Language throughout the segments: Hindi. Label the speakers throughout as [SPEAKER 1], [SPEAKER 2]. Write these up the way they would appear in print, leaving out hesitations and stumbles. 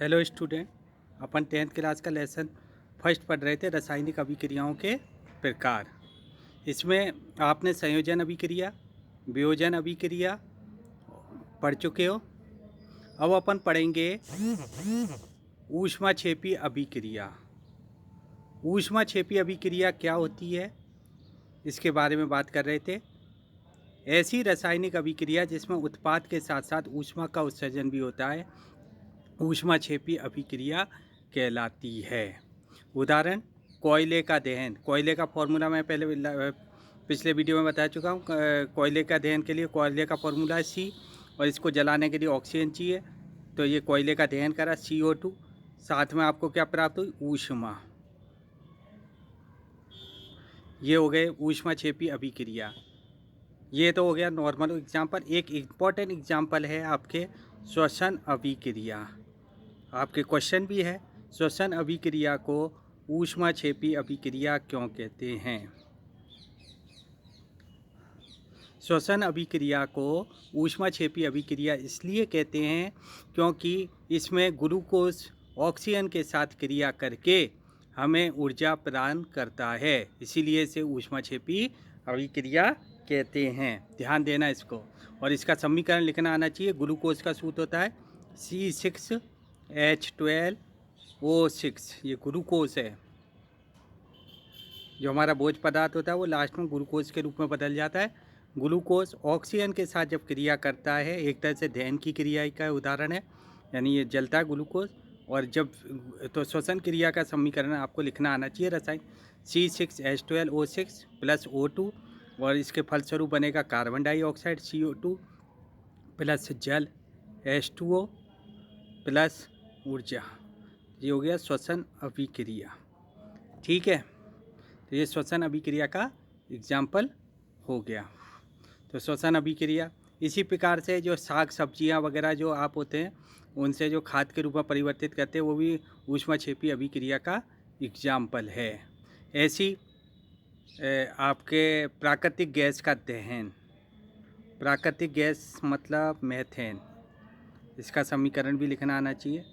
[SPEAKER 1] हेलो स्टूडेंट, अपन 10th क्लास का लेसन फर्स्ट पढ़ रहे थे रासायनिक अभिक्रियाओं के प्रकार। इसमें आपने संयोजन अभिक्रिया, वियोजन अभिक्रिया पढ़ चुके हो। अब अपन पढ़ेंगे ऊष्माक्षेपी अभिक्रिया। ऊष्माक्षेपी अभिक्रिया क्या होती है, इसके बारे में बात कर रहे थे। ऐसी रासायनिक अभिक्रिया जिसमें उत्पाद के साथ साथ ऊष्मा का उत्सर्जन भी होता है, ऊष्माक्षेपी अभिक्रिया कहलाती है। उदाहरण, कोयले का दहन। कोयले का फॉर्मूला मैं पहले पिछले वीडियो में बता चुका हूँ। कोयले का दहन के लिए कोयले का फॉर्मूला है C, और इसको जलाने के लिए ऑक्सीजन चाहिए। तो ये कोयले का दहन करा CO2, साथ में आपको क्या प्राप्त हुई, ऊष्मा। ये हो गए ऊष्माक्षेपी अभिक्रिया। ये तो हो गया नॉर्मल एग्जाम्पल। एक इम्पॉर्टेंट एग्जाम्पल है आपके श्वसन अभिक्रिया। आपके क्वेश्चन भी है, श्वसन अभिक्रिया को ऊष्माक्षेपी अभिक्रिया क्यों कहते हैं। श्वसन अभिक्रिया को ऊष्माक्षेपी अभिक्रिया इसलिए कहते हैं क्योंकि इसमें ग्लूकोज ऑक्सीजन के साथ क्रिया करके हमें ऊर्जा प्रदान करता है, इसीलिए इसे ऊष्माक्षेपी अभिक्रिया कहते हैं। ध्यान देना इसको, और इसका समीकरण लिखना आना चाहिए। ग्लूकोज का सूत्र होता है C6H12O6। ये ग्लूकोज है। जो हमारा भोज्य पदार्थ होता है वो लास्ट में ग्लूकोज के रूप में बदल जाता है। ग्लूकोज ऑक्सीजन के साथ जब क्रिया करता है, एक तरह से दहन की क्रिया का उदाहरण है, यानी ये जलता है ग्लूकोज। और जब तो श्वसन क्रिया का समीकरण आपको लिखना आना चाहिए रसायन C6H12O6 प्लस O2, और इसके फलस्वरूप बनेगा कार्बन डाइऑक्साइड CO2 प्लस जल H2O प्लस ऊर्जा। ये हो गया श्वसन अभिक्रिया। ठीक है, तो ये श्वसन अभिक्रिया का एग्जाम्पल हो गया। तो श्वसन अभिक्रिया इसी प्रकार से जो साग सब्जियां वगैरह जो आप होते हैं उनसे जो खाद के रूप में परिवर्तित करते हैं, वो भी ऊष्माक्षेपी अभिक्रिया का एग्जाम्पल है। ऐसी आपके प्राकृतिक गैस का दहन। प्राकृतिक गैस मतलब मेथेन, इसका समीकरण भी लिखना आना चाहिए,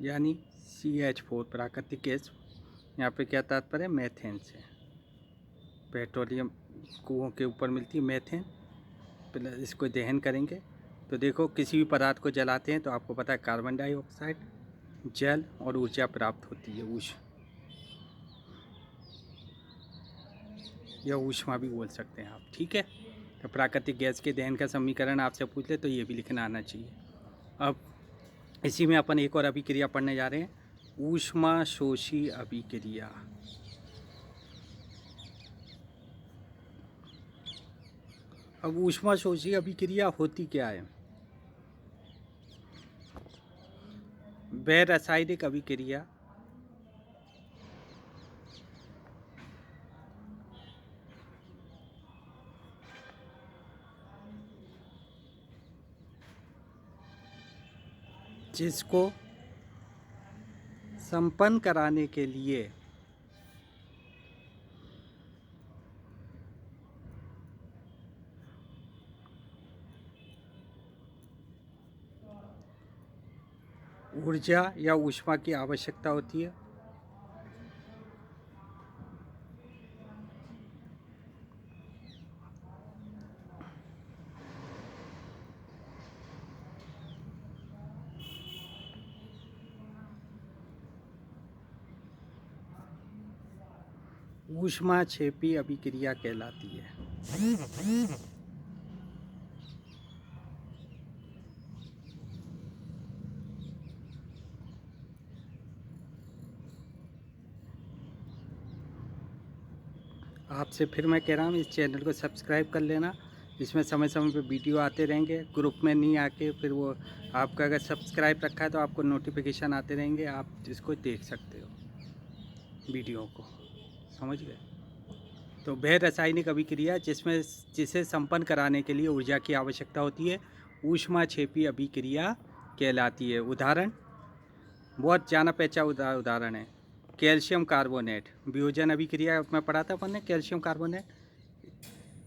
[SPEAKER 1] यानी CH4 प्राकृतिक गैस। यहाँ पे क्या तात्पर्य है, मेथेन से। पेट्रोलियम कुओं के ऊपर मिलती है मेथेन, प्लस इसको दहन करेंगे तो देखो किसी भी पदार्थ को जलाते हैं तो आपको पता है कार्बन डाइऑक्साइड, जल और ऊर्जा प्राप्त होती है। या ऊष्मा भी बोल सकते हैं आप। ठीक है, तो प्राकृतिक गैस के दहन का समीकरण आपसे पूछ ले तो ये भी लिखना आना चाहिए। अब इसी में अपन एक और अभिक्रिया पढ़ने जा रहे हैं, ऊष्माशोषी अभिक्रिया। अब ऊष्माशोषी अभिक्रिया होती क्या है। वह रासायनिक अभिक्रिया जिसको संपन्न कराने के लिए ऊर्जा या ऊष्मा की आवश्यकता होती है। ऊष्माक्षेपी अभिक्रिया कहलाती है। आपसे फिर मैं कह रहा हूँ, इस चैनल को सब्सक्राइब कर लेना। इसमें समय समय पे वीडियो आते रहेंगे। ग्रुप में नहीं आके फिर वो आपका अगर सब्सक्राइब रखा है तो आपको नोटिफिकेशन आते रहेंगे, आप इसको देख सकते हो वीडियो को। समझ गए। तो वह रासायनिक अभिक्रिया जिसे संपन्न कराने के लिए ऊर्जा की आवश्यकता होती है, ऊष्माक्षेपी अभिक्रिया कहलाती है। उदाहरण, बहुत जाना पहचाना उदाहरण है, कैल्शियम कार्बोनेट। वियोजन अभिक्रिया में पढ़ा था अपन ने, कैल्शियम कार्बोनेट।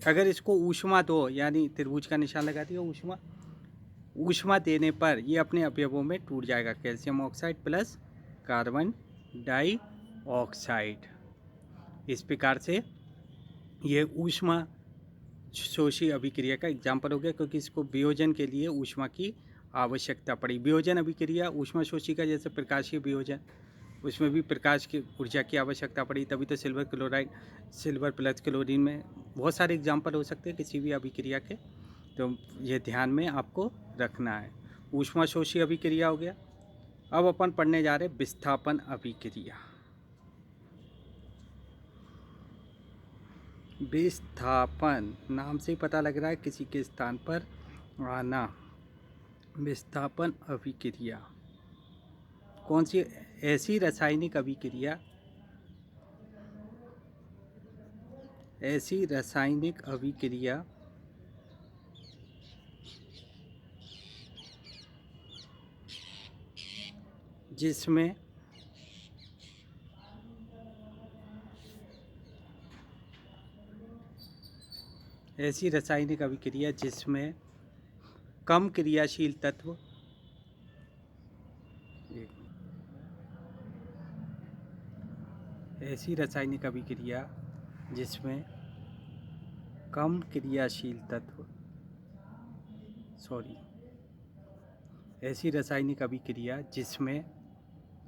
[SPEAKER 1] अगर इसको ऊष्मा दो, यानी त्रिभुज का निशान लगा दिया ऊष्मा, ऊष्मा देने पर ये अपने अवयवों में टूट जाएगा। Calcium oxide plus carbon dioxide. इस प्रकार से ये ऊष्मा शोषी अभिक्रिया का एग्जाम्पल हो गया, क्योंकि इसको वियोजन के लिए ऊष्मा की आवश्यकता पड़ी। वियोजन अभिक्रिया ऊष्मा शोषी का जैसे प्रकाशीय वियोजन, उसमें भी प्रकाश की ऊर्जा की आवश्यकता पड़ी, तभी तो silver chloride, silver plus chlorine में बहुत सारे एग्जाम्पल हो सकते हैं किसी भी अभिक्रिया के, तो ये ध्यान में आपको रखना है। ऊष्मा शोषी अभिक्रिया हो गया। अब अपन पढ़ने जा रहे हैं विस्थापन अभिक्रिया। विस्थापन नाम से ही पता लग रहा है किसी के स्थान पर आना। विस्थापन अभिक्रिया कौन सी? ऐसी रासायनिक अभिक्रिया, ऐसी रासायनिक अभिक्रिया जिसमें ऐसी रासायनिक अभिक्रिया जिसमें कम क्रियाशील तत्व, ऐसी रासायनिक अभिक्रिया जिसमें कम क्रियाशील तत्व, ऐसी रासायनिक अभिक्रिया जिसमें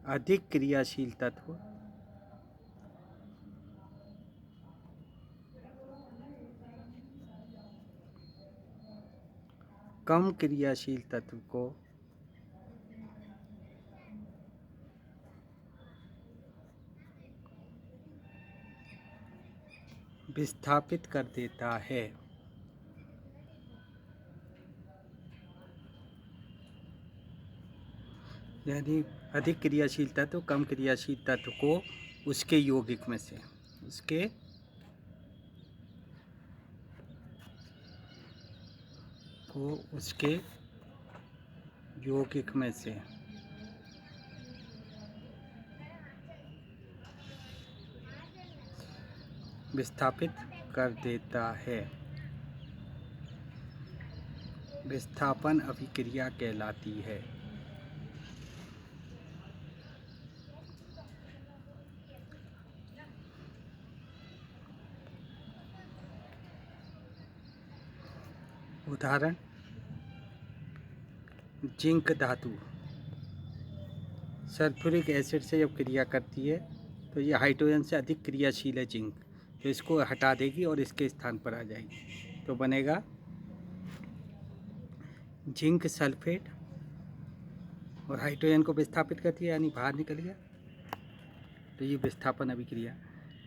[SPEAKER 1] अधिक क्रियाशील तत्व कम क्रियाशील तत्व को विस्थापित कर देता है। यानी अधिक क्रियाशील तत्व कम क्रियाशील तत्व को उसके यौगिक में से, उसके यौगिक में से विस्थापित कर देता है। विस्थापन अभिक्रिया कहलाती है। उदाहरण, जिंक धातु सल्फ्यूरिक एसिड से जब क्रिया करती है तो ये हाइड्रोजन से अधिक क्रियाशील है जिंक, तो इसको हटा देगी और इसके स्थान पर आ जाएगी, तो बनेगा जिंक सल्फेट, और हाइड्रोजन को विस्थापित करती है यानी बाहर निकल गया, तो ये विस्थापन अभिक्रिया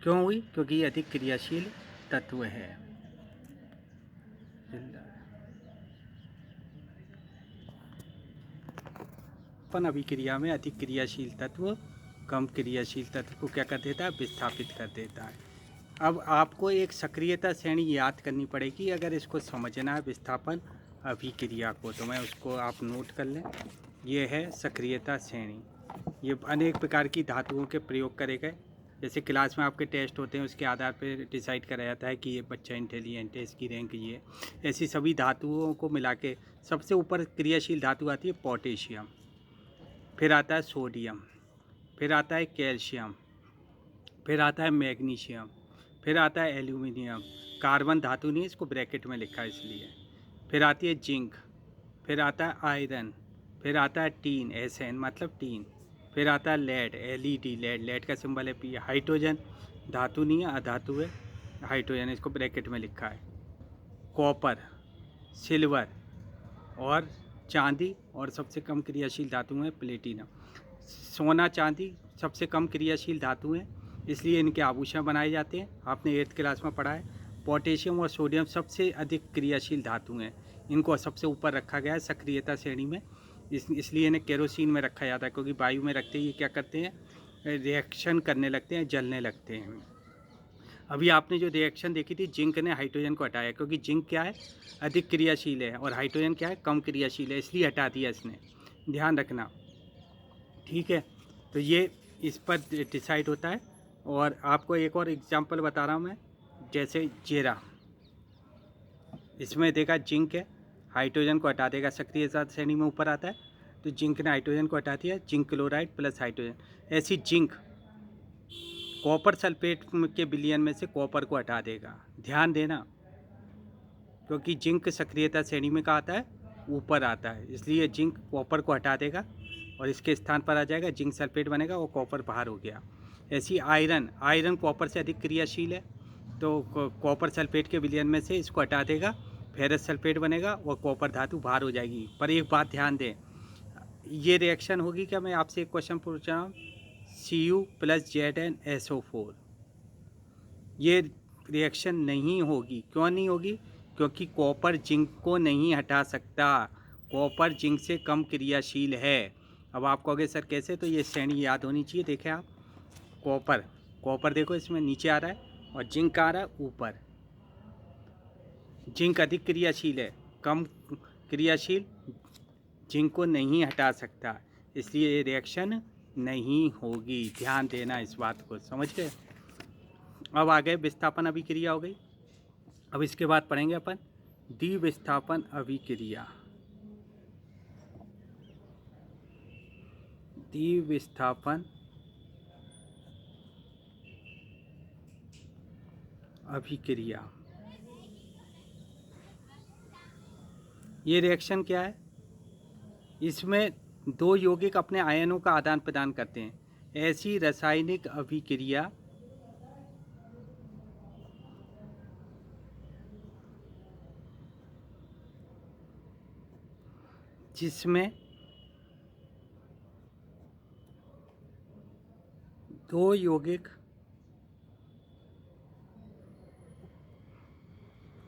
[SPEAKER 1] क्यों हुई? क्योंकि ये अधिक क्रियाशील तत्व है। विस्थापन अभिक्रिया में अधिक क्रियाशील तत्व कम क्रियाशील तत्व को क्या कर देता है? विस्थापित कर देता है। अब आपको एक सक्रियता श्रेणी याद करनी पड़ेगी अगर इसको समझना है विस्थापन अभिक्रिया को, तो मैं उसको आप नोट कर लें। ये है सक्रियता श्रेणी। ये अनेक प्रकार की धातुओं के प्रयोग करे गए, जैसे क्लास में आपके टेस्ट होते हैं उसके आधार पर डिसाइड करा जाता है कि ये बच्चा इंटेलिजेंट है, इसकी रैंक ये। ऐसी सभी धातुओं को मिला के सबसे ऊपर क्रियाशील धातु आती है पोटेशियम, फिर आता है सोडियम, फिर आता है कैल्शियम, फिर आता है मैग्नीशियम, फिर आता है एल्यूमिनियम। कार्बन धातु नहीं, इसको ब्रैकेट में लिखा है इसलिए। फिर आती है जिंक, फिर आता है आयरन, फिर आता है टीन, एसएन मतलब टीन, फिर आता है लेड, एलईडी, लेड का सिंबल है पी। हाइड्रोजन धातु नहीं है, अधातु है, हाइड्रोजन इसको ब्रैकेट में लिखा है। कॉपर, सिल्वर और चांदी, और सबसे कम क्रियाशील धातु है प्लेटिनम। सोना चांदी सबसे कम क्रियाशील धातु हैं, इसलिए इनके आभूषण बनाए जाते हैं, आपने 8th क्लास में पढ़ा है। पोटेशियम और सोडियम सबसे अधिक क्रियाशील धातु हैं, इनको सबसे ऊपर रखा गया है सक्रियता श्रेणी में, इसलिए इन्हें केरोसिन में रखा जाता है, क्योंकि वायु में रखते ही ये क्या करते हैं? रिएक्शन करने लगते हैं, जलने लगते हैं। अभी आपने जो रिएक्शन देखी थी, जिंक ने हाइड्रोजन को हटाया, क्योंकि जिंक क्या है? अधिक क्रियाशील है, और हाइड्रोजन क्या है? कम क्रियाशील है, इसलिए हटा दिया इसने, ध्यान रखना, ठीक है। तो ये इस पर डिसाइड होता है। और आपको एक और एग्जांपल बता रहा हूँ मैं, जैसे जेरा, इसमें देखा जिंक है, हाइड्रोजन को हटा देगा, सक्रियता श्रेणी में ऊपर आता है, तो जिंक ने हाइड्रोजन को हटा दिया, जिंक क्लोराइड प्लस हाइड्रोजन। ऐसी जिंक कॉपर सल्फेट के विलयन में से कॉपर को हटा देगा, ध्यान देना, क्योंकि जिंक सक्रियता श्रेणी में कहाँ आता है, ऊपर आता है, इसलिए जिंक कॉपर को हटा देगा और इसके स्थान पर आ जाएगा जिंक सल्फेट बनेगा, वो कॉपर बाहर हो गया। ऐसी आयरन, आयरन कॉपर से अधिक क्रियाशील है, तो कॉपर सल्फेट के विलयन में से इसको हटा देगा, फेरस सल्फेट बनेगा और कॉपर धातु बाहर हो जाएगी। पर एक बात ध्यान दें, ये रिएक्शन होगी क्या, मैं आपसे एक क्वेश्चन पूछ रहा हूँ, Cu प्लस ZnSO4, ये रिएक्शन नहीं होगी। क्यों नहीं होगी? क्योंकि कॉपर जिंक को नहीं हटा सकता, कॉपर जिंक से कम क्रियाशील है। अब आप कहोगे सर कैसे, तो ये श्रेणी याद होनी चाहिए। देखें आप, कॉपर, कॉपर देखो इसमें नीचे आ रहा है और जिंक आ रहा है ऊपर। जिंक अधिक क्रियाशील है, कम क्रियाशील जिंक को नहीं हटा सकता, इसलिए ये रिएक्शन नहीं होगी। ध्यान देना इस बात को, समझ गए। अब आ गए विस्थापन अभिक्रिया हो गई। अब इसके बाद पढ़ेंगे अपन द्विविस्थापन अभिक्रिया। द्विविस्थापन अभिक्रिया, ये रिएक्शन क्या है, इसमें दो यौगिक अपने आयनों का आदान प्रदान करते हैं। ऐसी रासायनिक अभिक्रिया जिसमें दो यौगिक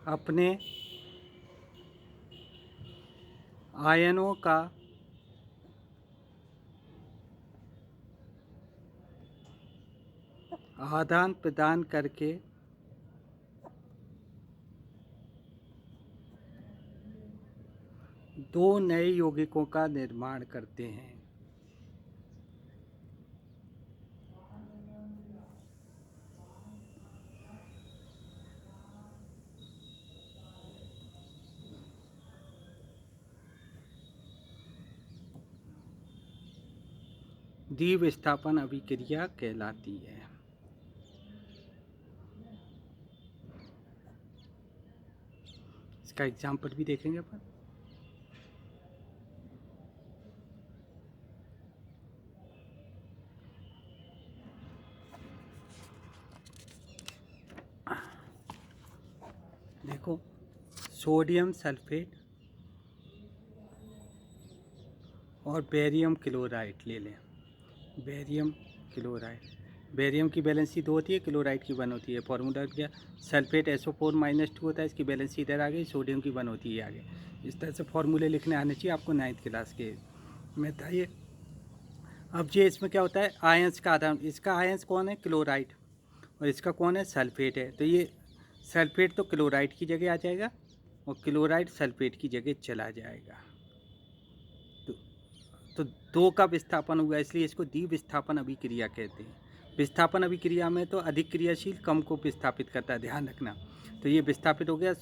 [SPEAKER 1] अपने आयनों का आदान प्रदान करके दो नए यौगिकों का निर्माण करते हैं। द्विविस्थापन अभिक्रिया कहलाती है। इसका एग्जाम्पल भी देखेंगे अपन। देखो, सोडियम सल्फेट और बेरियम क्लोराइड ले लें। बेरियम क्लोराइड, बेरियम की बैलेंसी 2 होती है, क्लोराइड की 1 होती है। फॉर्मूला क्या, सल्फेट SO4-2 होता है, इसकी बैलेंसी इधर आ गई, सोडियम की 1 होती है आगे। इस तरह से फॉर्मूले लिखने आने चाहिए आपको 9th क्लास के में था ये। अब ये इसमें क्या होता है, आयंस का आदान, इसका आयंस कौन है, क्लोराइड, और इसका कौन है, सल्फेट है। तो ये सल्फेट तो क्लोराइड की जगह आ जाएगा और क्लोराइड सल्फेट की जगह चला जाएगा। तो दो का विस्थापन हुआ, इसलिए इसको द्विविस्थापन अभिक्रिया कहते हैं। विस्थापन अभिक्रिया में तो अधिक क्रियाशील कम को विस्थापित करता है, ध्यान रखना। तो ये विस्थापित हो गया,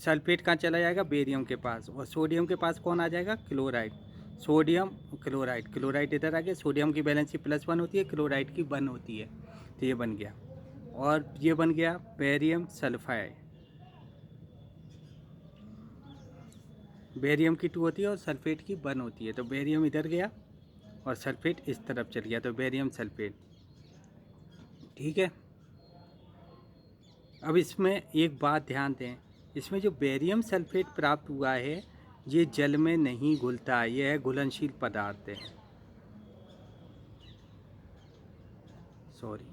[SPEAKER 1] सल्फेट कहाँ चला जाएगा, बेरियम के पास, और सोडियम के पास कौन आ जाएगा, क्लोराइड। सोडियम क्लोराइड, क्लोराइड इधर आ गया, सोडियम की बैलेंसी +1 होती है, क्लोराइड की 1 होती है, तो ये बन गया। और ये बन गया बेरियम सल्फाइड, बेरियम की 2 होती है और सल्फेट की 1 होती है। तो बेरियम इधर गया और सल्फेट इस तरफ चल गया, तो बेरियम सल्फेट, ठीक है। अब इसमें एक बात ध्यान दें, इसमें जो बेरियम सल्फेट प्राप्त हुआ है ये जल में नहीं घुलता, यह घुलनशील पदार्थ है, सॉरी,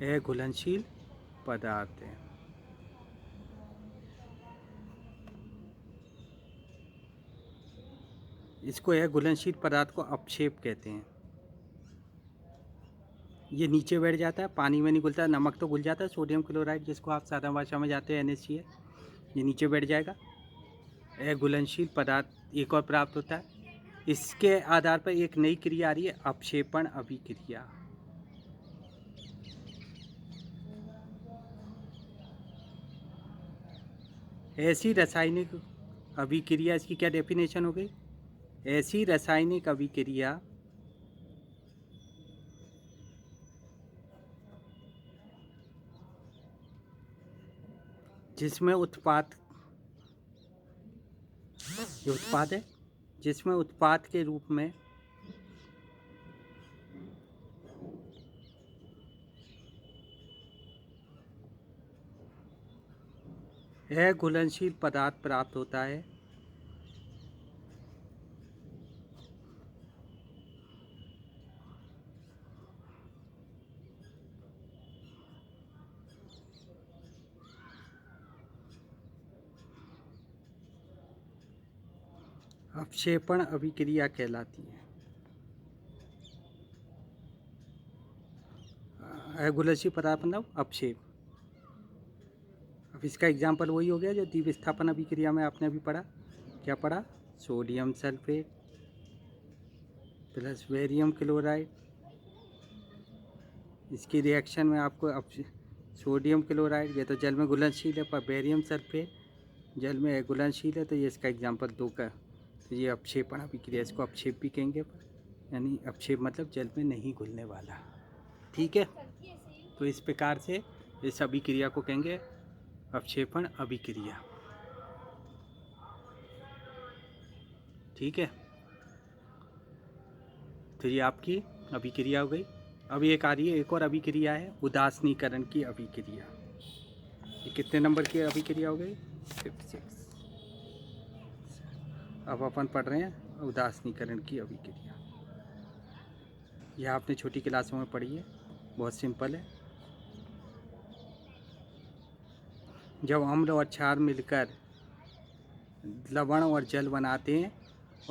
[SPEAKER 1] यह घुलनशील पदार्थ है। इसको यह घुलनशील पदार्थ को अपक्षेप कहते हैं। ये नीचे बैठ जाता है, पानी में नहीं घुलता, नमक तो घुल जाता है, सोडियम क्लोराइड जिसको आप साधारण भाषा में जाते हैं NaCl, ये नीचे बैठ जाएगा। यह घुलनशील पदार्थ एक और प्राप्त होता है, इसके आधार पर एक नई क्रिया आ रही है, अपक्षेपण अभिक्रिया। ऐसी रासायनिक अभिक्रिया, इसकी क्या डेफिनेशन हो गई? ऐसी रासायनिक अभिक्रिया जिसमें उत्पाद, ये उत्पाद है, जिसमें उत्पाद के रूप में अघुलनशील पदार्थ प्राप्त होता है, अपक्षेपण अभिक्रिया कहलाती है। अघुलनशील पदार्थ मतलब अपक्षेप। अब इसका एग्जाम्पल वही हो गया जो द्विविस्थापन अभिक्रिया में आपने अभी पढ़ा। क्या पढ़ा? Sodium sulphate plus barium chloride, इसकी रिएक्शन में आपको सोडियम क्लोराइड, ये तो जल में घुलनशील है, पर बेरियम सल्फेट जल में घुलनशील है, तो ये इसका एग्जाम्पल 2 का। तो ये अपक्षेपण अभिक्रिया, इसको अपक्षेप भी कहेंगे, यानी अपक्षेप मतलब जल में नहीं घुलने वाला। ठीक है, तो इस प्रकार से इस अभिक्रिया को कहेंगे अपक्षेपण अभिक्रिया। ठीक है, तो ये आपकी अभिक्रिया हो गई। अब एक आ रही है, एक और अभिक्रिया है, उदासीनीकरण की अभिक्रिया। ये कितने नंबर की अभिक्रिया हो गई? 56। अब अपन पढ़ रहे हैं उदासीनीकरण की अभिक्रिया। यह आपने छोटी क्लासों में पढ़ी है, बहुत सिंपल है। जब अम्ल और क्षार मिलकर लवण और जल बनाते हैं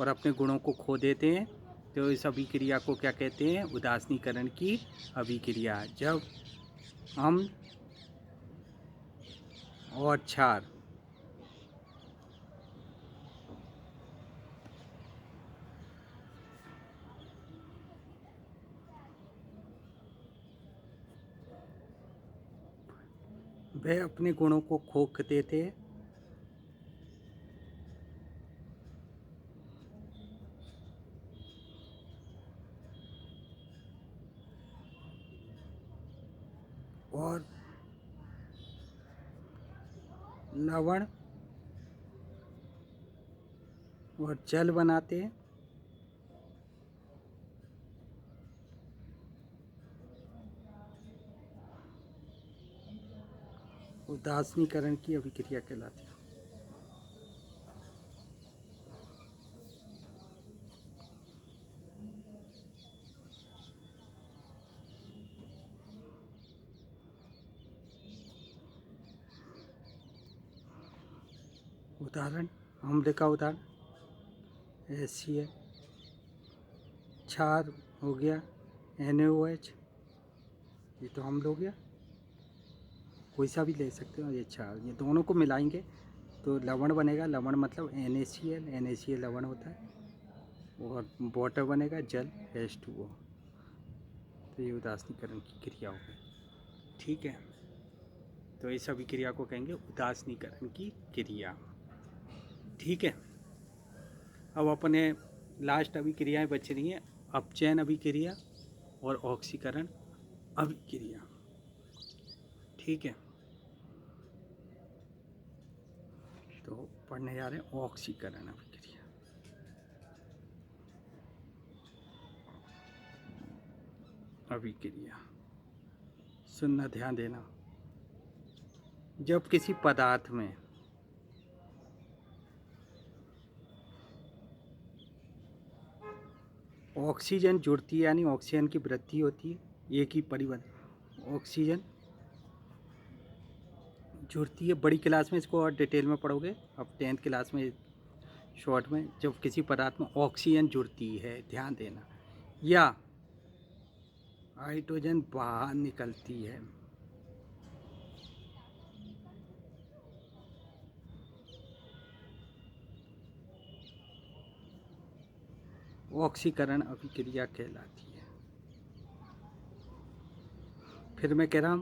[SPEAKER 1] और अपने गुणों को खो देते हैं, तो इस अभिक्रिया को क्या कहते हैं? उदासीनीकरण की अभिक्रिया। जब अम्ल और क्षार वे अपने गुणों को खो देते हैं और लवण और जल बनाते हैं, उदासीनीकरण की अभिक्रिया कहलाती है। उदाहरण, अम्ल का उदाहरण HCl, क्षार हो गया NaOH, ये तो अम्ल हो गया, कोई सा भी ले सकते हो। ये क्षार, ये दोनों को मिलाएंगे तो लवण बनेगा। लवण मतलब NaCl लवण होता है, और वाटर बनेगा जल H2O। तो ये उदासीनीकरण की क्रिया हो गई। ठीक है, तो इस अभिक्रिया को कहेंगे उदासीनीकरण की क्रिया। ठीक है, अब अपने लास्ट अभिक्रियाएं बच रही हैं, अपचयन अभिक्रिया और ऑक्सीकरण अभिक्रिया। ठीक है, तो पढ़ने जा रहे हैं ऑक्सीकरण अभिक्रिया। अभिक्रिया सुनना, ध्यान देना। जब किसी पदार्थ में ऑक्सीजन जुड़ती है, यानी ऑक्सीजन की वृद्धि होती है, एक ही परिवर्तन, ऑक्सीजन जुड़ती है। बड़ी क्लास में इसको और डिटेल में पढ़ोगे, अब 10th क्लास में शॉर्ट में। जब किसी पदार्थ में ऑक्सीजन जुड़ती है, ध्यान देना, या हाइड्रोजन बाहर निकलती है, ऑक्सीकरण अभिक्रिया कहलाती है। फिर मैं कह रहा हूँ